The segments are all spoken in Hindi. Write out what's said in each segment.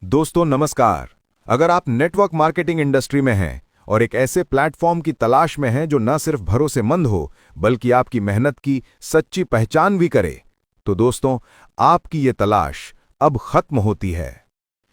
दोस्तों नमस्कार। अगर आप नेटवर्क मार्केटिंग इंडस्ट्री में हैं और एक ऐसे प्लेटफॉर्म की तलाश में हैं जो न सिर्फ भरोसेमंद हो बल्कि आपकी मेहनत की सच्ची पहचान भी करे, तो दोस्तों आपकी ये तलाश अब खत्म होती है।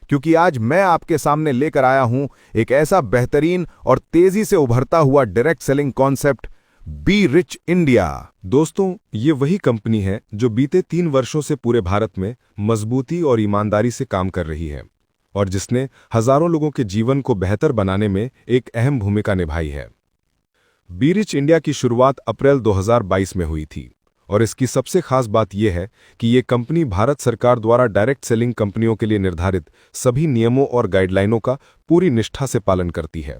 क्योंकि आज मैं आपके सामने लेकर आया हूं एक ऐसा बेहतरीन और तेजी से उभरता हुआ direct selling concept, B Rich India. दोस्तों, ये वही कंपनी है जो बीते 3 वर्षों से पूरे भारत में मजबूती और ईमानदारी से काम कर रही है और जिसने हजारों लोगों के जीवन को बेहतर बनाने में एक अहम भूमिका निभाई है। बी रिच इंडिया की शुरुआत अप्रैल 2022 में हुई थी और इसकी सबसे खास बात यह है कि ये कंपनी भारत सरकार द्वारा डायरेक्ट सेलिंग कंपनियों के लिए निर्धारित सभी नियमों और गाइडलाइनों का पूरी निष्ठा से पालन करती है।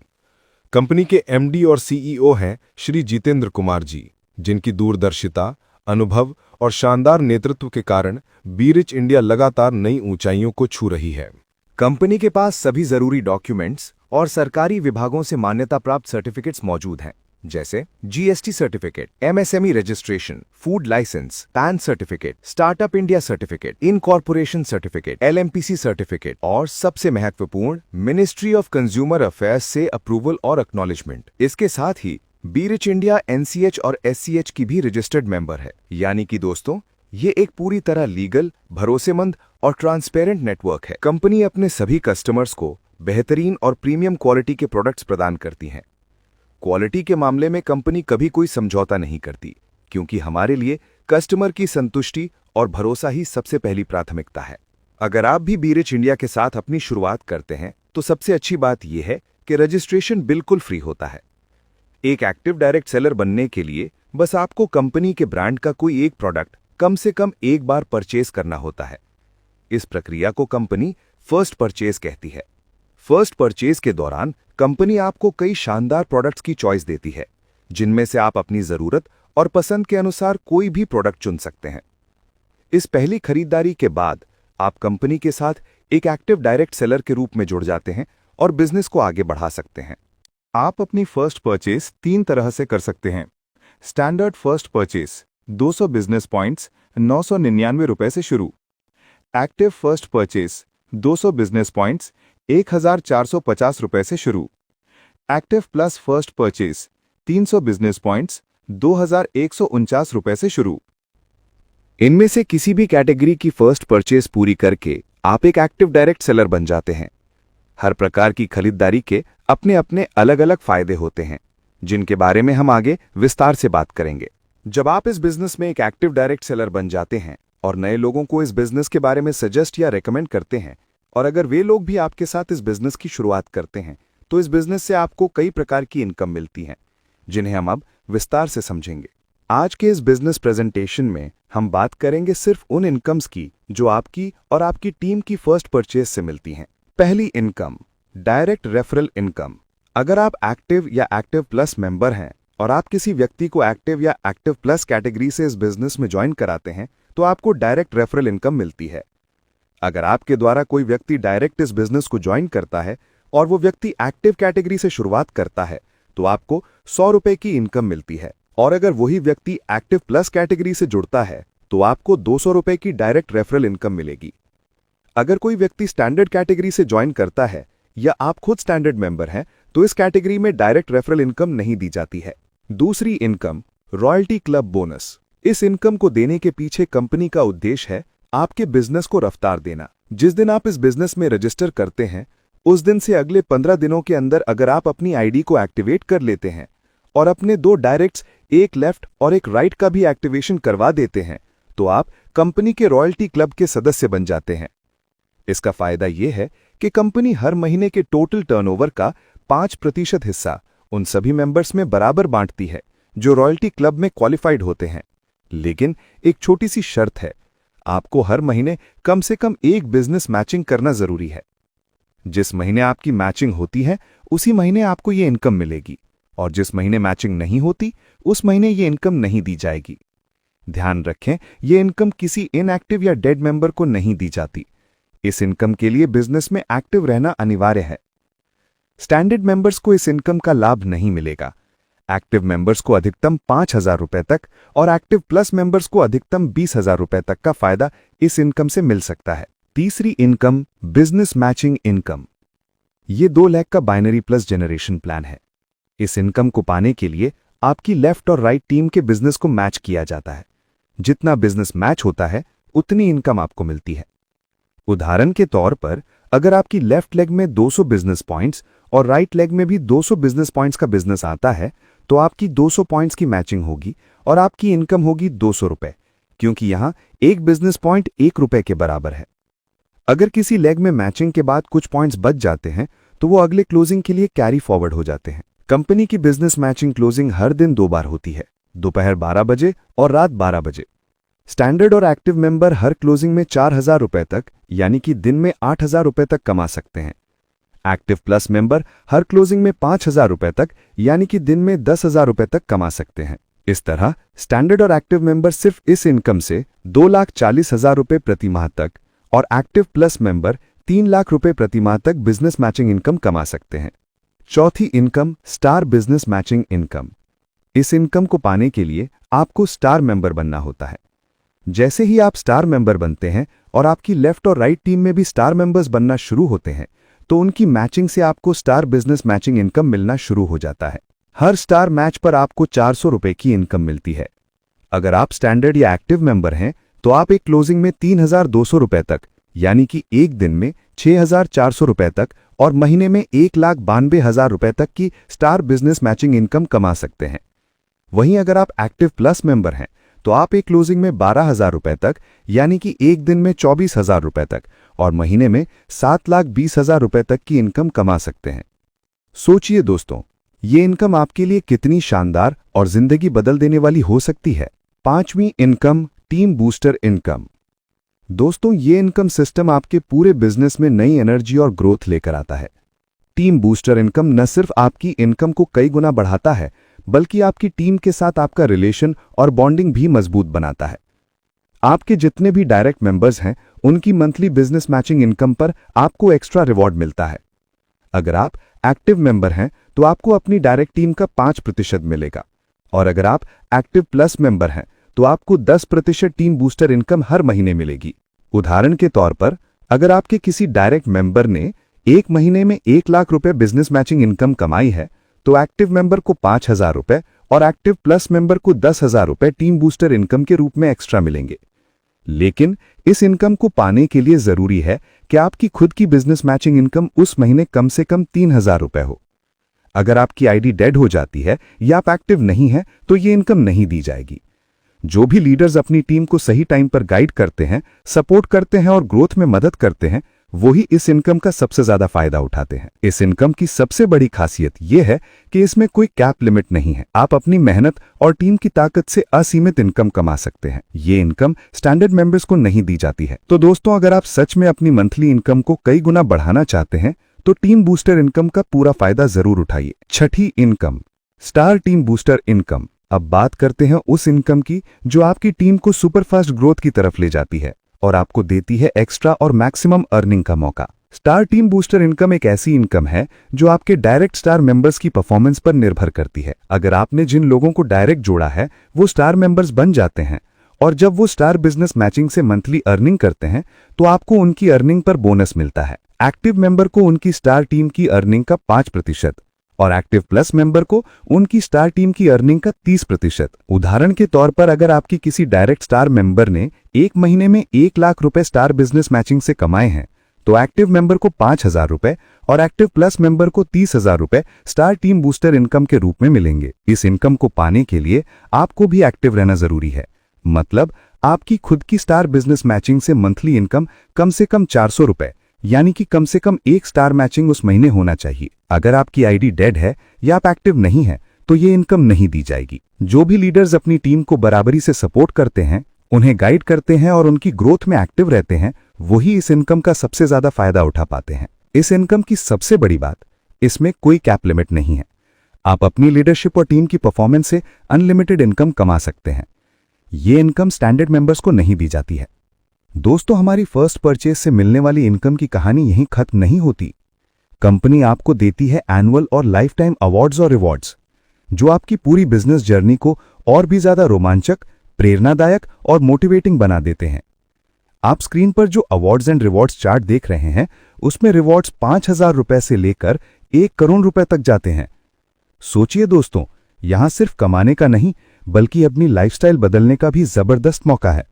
कंपनी के एमडी और सीईओ हैं श्री जितेंद्र कुमार जी, जिनकी दूरदर्शिता, अनुभव और शानदार नेतृत्व के कारण बी रिच इंडिया लगातार नई ऊंचाइयों को छू रही है। कंपनी के पास सभी जरूरी डॉक्यूमेंट्स और सरकारी विभागों से मान्यता प्राप्त सर्टिफिकेट्स मौजूद हैं, जैसे GST certificate, MSME registration, food licence, PAN certificate, Startup India certificate, incorporation certificate, LMPC certificate और सबसे महत्वपूर्ण मिनिस्ट्री ऑफ कंज्यूमर अफेयर्स से अप्रूवल और एक्नॉलेजमेंट। इसके साथ ही बी रिच इंडिया एनसीएच और एससीएच की भी रजिस्टर्ड मेंबर है। यानी कि दोस्तों ये एक पूरी तरह लीगल, भरोसेमंद और ट्रांसपेरेंट नेटवर्क है। कंपनी अपने सभी कस्टमर्स को बेहतरीन और प्रीमियम क्वालिटी के प्रोडक्ट्स प्रदान करती हैं। क्वालिटी के मामले में कंपनी कभी कोई समझौता नहीं करती, क्योंकि हमारे लिए कस्टमर की संतुष्टि और भरोसा ही सबसे पहली प्राथमिकता है। अगर आप भी बी रिच इंडिया के साथ अपनी शुरुआत करते हैं तो सबसे अच्छी बात यह है कि रजिस्ट्रेशन बिल्कुल फ्री होता है। एक एक्टिव डायरेक्ट सेलर बनने के लिए बस आपको कंपनी के ब्रांड का कोई एक प्रोडक्ट कम से कम एक बार परचेज करना होता है। इस प्रक्रिया को कंपनी फर्स्ट परचेज कहती है। फर्स्ट परचेज के दौरान कंपनी आपको कई शानदार प्रोडक्ट्स की चॉइस देती है, जिनमें से आप अपनी जरूरत और पसंद के अनुसार कोई भी प्रोडक्ट चुन सकते हैं। इस पहली खरीदारी के बाद आप कंपनी के साथ एक एक्टिव डायरेक्ट सेलर के रूप में जुड़ जाते हैं और बिजनेस को आगे बढ़ा सकते हैं। आप अपनी फर्स्ट परचेज 3 तरह से कर सकते हैं। Standard first purchase 200 business points 999 रुपए से शुरू। Active first purchase 200 business points 1450 रुपए से शुरू। Active plus first purchase 300 business points 2149 रुपए से शुरू। इनमें से किसी भी कैटेगरी की फर्स्ट परचेज पूरी करके आप एक एक्टिव डायरेक्ट सेलर बन जाते हैं। हर प्रकार की खरीदारी के अपने अपने अलग अलग फायदे होते हैं, जिनके बारे में हम आगे विस्तार से बात करेंगे। जब आप इस बिजनेस में एक एक्टिव डायरेक्ट सेलर बन जाते हैं और नए लोगों को इस बिजनेस के बारे में सजेस्ट या रेकमेंड करते हैं, और अगर वे लोग भी आपके साथ इस बिजनेस की शुरुआत करते हैं, तो इस बिजनेस से आपको कई प्रकार की इनकम मिलती है, जिन्हें हम अब विस्तार से समझेंगे। आज के इस बिजनेस प्रेजेंटेशन में हम बात करेंगे सिर्फ उन इनकम्स की जो आपकी और आपकी टीम की फर्स्ट परचेज से मिलती हैं। पहली इनकम, डायरेक्ट रेफरल इनकम। अगर आप एक्टिव या एक्टिव प्लस मेंबर हैं और आप किसी व्यक्ति को एक्टिव या एक्टिव प्लस कैटेगरी से इस बिजनेस में ज्वाइन कराते हैं, तो आपको डायरेक्ट रेफरल इनकम मिलती है। अगर आपके द्वारा कोई व्यक्ति डायरेक्ट इस बिजनेस को ज्वाइन करता है और वो व्यक्ति एक्टिव कैटेगरी से शुरुआत करता है, तो आपको 100 रुपए की इनकम मिलती है। और अगर वही व्यक्ति एक्टिव प्लस कैटेगरी से जुड़ता है, तो आपको 200 रुपए की डायरेक्ट रेफरल इनकम मिलेगी। अगर कोई व्यक्ति स्टैंडर्ड कैटेगरी से ज्वाइन करता है या आप खुद स्टैंडर्ड मेंबर हैं, तो इस कैटेगरी में डायरेक्ट रेफरल इनकम नहीं दी जाती है। दूसरी इनकम, रॉयल्टी क्लब बोनस। इस इनकम को देने के पीछे कंपनी का उद्देश्य है आपके बिजनेस को रफ्तार देना। जिस दिन आप इस बिजनेस में रजिस्टर करते हैं, उस दिन से अगले 15 दिनों के अंदर अगर आप अपनी आईडी को एक्टिवेट कर लेते हैं और अपने 2 डायरेक्ट्स, एक लेफ्ट और एक राइट का भी एक्टिवेशन करवा देते हैं, तो आप कंपनी के रॉयल्टी क्लब के सदस्य बन जाते हैं। इसका फायदा यह है कि कंपनी हर महीने के टोटल टर्नओवर का 5% हिस्सा उन सभी मेंबर्स में बराबर बांटती है जो रॉयल्टी क्लब में क्वालिफाइड होते हैं। लेकिन एक छोटी सी शर्त है, आपको हर महीने कम से कम एक बिजनेस मैचिंग करना जरूरी है। जिस महीने आपकी मैचिंग होती है, उसी महीने आपको ये इनकम मिलेगी, और जिस महीने मैचिंग नहीं होती, उस महीने ये इनकम नहीं दी जाएगी। ध्यान रखें, ये इनकम किसी इनएक्टिव या डेड मेंबर को नहीं दी जाती। इस इनकम के लिए बिजनेस में एक्टिव रहना अनिवार्य है। स्टैंडर्ड मेंबर्स को इस इनकम का लाभ नहीं मिलेगा। एक्टिव मेंबर्स को अधिकतम 5,000 रुपए तक और एक्टिव प्लस मेंबर्स को अधिकतम 20,000 रुपए तक का फायदा इस इनकम से मिल सकता है। तीसरी इनकम बिजनेस मैचिंग इनकम। ये 2 लाख का बाइनरी प्लस जनरेशन प्लान है। इस इनकम को पाने के लिए आपकी लेफ्ट और राइट टीम के बिजनेस को मैच किया जाता है। जितना बिजनेस मैच होता है उतनी इनकम आपको मिलती है। उदाहरण के तौर पर अगर आपकी लेफ्ट लेग में 200 बिजनेस पॉइंट्स और राइट लेग में भी 200 बिजनेस पॉइंट्स का बिजनेस आता है तो आपकी 200 पॉइंट्स की मैचिंग होगी और आपकी इनकम होगी 200 रुपए, क्योंकि यहां एक बिजनेस पॉइंट 1 रुपए के बराबर है। अगर किसी लेग में मैचिंग के बाद कुछ पॉइंट्स बच जाते हैं तो वो अगले क्लोजिंग के लिए कैरी फॉरवर्ड हो जाते हैं। कंपनी की बिजनेस मैचिंग क्लोजिंग हर दिन 2 बार होती है, दोपहर 12 बजे और रात 12 बजे। स्टैंडर्ड और एक्टिव मेंबर हर क्लोजिंग में 4,000 रुपए तक यानी कि दिन में 8,000 रुपए तक कमा सकते हैं। एक्टिव प्लस मेंबर हर क्लोजिंग में 5,000 रुपए तक यानी कि दिन में 10,000 रुपए तक कमा सकते हैं। इस तरह स्टैंडर्ड और एक्टिव मेंबर सिर्फ इस इनकम से 2,40,000 रुपए प्रति माह तक और एक्टिव प्लस मेंबर 3 लाख रुपए प्रति माह तक बिजनेस मैचिंग इनकम कमा सकते हैं। चौथी income star business matching income. इस इनकम को पाने के लिए आपको स्टार मेंबर बनना होता है। जैसे ही आप स्टार मेंबर बनते हैं और आपकी लेफ्ट और राइट टीम में भी स्टार मेंबर्स बनना शुरू होते हैं तो उनकी मैचिंग से आपको स्टार बिजनेस मैचिंग इनकम मिलना शुरू हो जाता है। हर स्टार मैच पर आपको 400 रुपए की इनकम मिलती है। अगर आप स्टैंडर्ड या एक्टिव मेंबर हैं तो आप एक क्लोजिंग में 3,200 रुपए तक यानी कि एक दिन में 6,400 रुपए तक और महीने में 1,92,000 रुपए तक की स्टार बिजनेस मैचिंग इनकम कमा सकते हैं। वहीं अगर आप एक्टिव प्लस मेंबर हैं तो आप एक क्लोजिंग में 12,000 रुपए तक यानी कि एक दिन में 24,000 रुपए तक और महीने में 7,20,000 रुपए तक की इनकम कमा सकते हैं। सोचिए दोस्तों, ये इनकम आपके लिए कितनी शानदार और जिंदगी बदल देने वाली हो सकती है। पांचवीं इनकम टीम बूस्टर इनकम। दोस्तों, ये इनकम सिस्टम आपके पूरे बिजनेस में नई एनर्जी और ग्रोथ लेकर आता है। टीम बूस्टर इनकम न सिर्फ आपकी इनकम को कई गुना बढ़ाता है बल्कि आपकी टीम के साथ आपका रिलेशन और बॉन्डिंग भी मजबूत बनाता है। आपके जितने भी डायरेक्ट मेंबर्स हैं उनकी मंथली बिजनेस मैचिंग इनकम पर आपको एक्स्ट्रा रिवॉर्ड मिलता है। अगर आप एक्टिव मेंबर हैं तो आपको अपनी डायरेक्ट टीम का 5% मिलेगा और अगर आप एक्टिव प्लस मेंबर हैं तो आपको 10% टीम बूस्टर इनकम हर महीने मिलेगी। उदाहरण के तौर पर अगर आपके किसी डायरेक्ट मेंबर ने एक महीने में 1 लाख रुपए बिजनेस मैचिंग इनकम कमाई है तो एक्टिव मेंबर को 5,000 रुपए और एक्टिव प्लस मेंबर को 10,000 रुपए टीम बूस्टर इनकम के रूप में एक्स्ट्रा मिलेंगे। लेकिन इस इनकम को पाने के लिए जरूरी है कि आपकी खुद की बिजनेस मैचिंग इनकम उस महीने कम से कम 3,000 रुपए हो। अगर आपकी आईडी डेड हो जाती है या आप एक्टिव नहीं है तो ये इनकम नहीं दी जाएगी। जो भी लीडर्स अपनी टीम को सही टाइम पर गाइड करते हैं, सपोर्ट करते हैं और ग्रोथ में मदद करते हैं वही इस इनकम का सबसे ज्यादा फायदा उठाते हैं। इस इनकम की सबसे बड़ी खासियत यह है कि इसमें कोई कैप लिमिट नहीं है। आप अपनी मेहनत और टीम की ताकत से असीमित इनकम कमा सकते हैं। ये इनकम स्टैंडर्ड मेंबर्स को नहीं दी जाती है। तो दोस्तों, अगर आप सच में अपनी मंथली इनकम को कई गुना बढ़ाना चाहते हैं तो टीम बूस्टर इनकम का पूरा फायदा जरूर उठाइए। छठी income star team booster income. अब बात करते हैं उस इनकम की जो आपकी टीम को सुपरफास्ट ग्रोथ की तरफ ले जाती है और आपको देती है एक्स्ट्रा और मैक्सिमम अर्निंग का मौका। स्टार टीम बूस्टर इनकम एक ऐसी इनकम है जो आपके डायरेक्ट स्टार मेंबर्स की परफॉर्मेंस पर निर्भर करती है। अगर आपने जिन लोगों को डायरेक्ट जोड़ा है वो स्टार मेंबर्स बन जाते हैं और जब वो स्टार बिजनेस मैचिंग से मंथली अर्निंग करते हैं तो आपको उनकी अर्निंग पर बोनस मिलता है। एक्टिव मेंबर को उनकी स्टार टीम की अर्निंग का 5% और एक्टिव प्लस मेंबर को उनकी स्टार टीम की अर्निंग का 30%। उदाहरण के तौर पर अगर आपकी किसी डायरेक्ट स्टार मेंबर ने एक महीने में 1 लाख रुपए स्टार बिजनेस मैचिंग से कमाए हैं तो एक्टिव मेंबर को 5,000 रुपए और एक्टिव प्लस मेंबर को 30,000 रुपए स्टार टीम बूस्टर इनकम के रूप में मिलेंगे। इस इनकम को पाने के लिए आपको भी एक्टिव रहना जरूरी है। मतलब आपकी खुद की स्टार बिजनेस मैचिंग से मंथली इनकम कम से कम 400 रुपए यानी कि कम से कम 1 स्टार मैचिंग उस महीने होना चाहिए। अगर आपकी आईडी डेड है या आप एक्टिव नहीं है तो ये इनकम नहीं दी जाएगी। जो भी लीडर्स अपनी टीम को बराबरी से सपोर्ट करते हैं, उन्हें गाइड करते हैं और उनकी ग्रोथ में एक्टिव रहते हैं, वही इस इनकम का सबसे ज्यादा फायदा उठा पाते हैं। इस इनकम की सबसे बड़ी बात, इसमें कोई कैप लिमिट नहीं है। आप अपनी लीडरशिप और टीम की परफॉर्मेंस से अनलिमिटेड इनकम कमा सकते हैं। ये इनकम स्टैंडर्ड मेंबर्स को नहीं दी जाती है। दोस्तों, हमारी फर्स्ट परचेज से मिलने वाली इनकम की कहानी यहीं खत्म नहीं होती। कंपनी आपको देती है एनुअल और लाइफ टाइम अवार्ड्स और रिवॉर्ड्स जो आपकी पूरी बिजनेस जर्नी को और भी ज्यादा रोमांचक, प्रेरणादायक और मोटिवेटिंग बना देते हैं। आप स्क्रीन पर जो अवार्ड्स एंड रिवॉर्ड्स चार्ट देख रहे हैं उसमें रिवॉर्ड्स 5,000 रुपए से लेकर 1 करोड़ रुपए तक जाते हैं। सोचिए दोस्तों, यहां सिर्फ कमाने का नहीं बल्कि अपनी लाइफस्टाइल बदलने का भी जबरदस्त मौका है।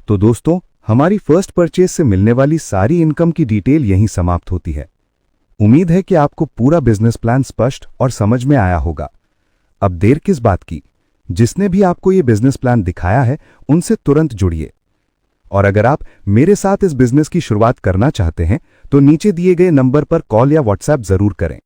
तो दोस्तों, हमारी फर्स्ट परचेज से मिलने वाली सारी इनकम की डिटेल यहीं समाप्त होती है। उम्मीद है कि आपको पूरा बिजनेस प्लान स्पष्ट और समझ में आया होगा। अब देर किस बात की, जिसने भी आपको ये बिजनेस प्लान दिखाया है उनसे तुरंत जुड़िए। और अगर आप मेरे साथ इस बिजनेस की शुरुआत करना चाहते हैं तो नीचे दिए गए नंबर पर कॉल या व्हाट्सएप जरूर करें।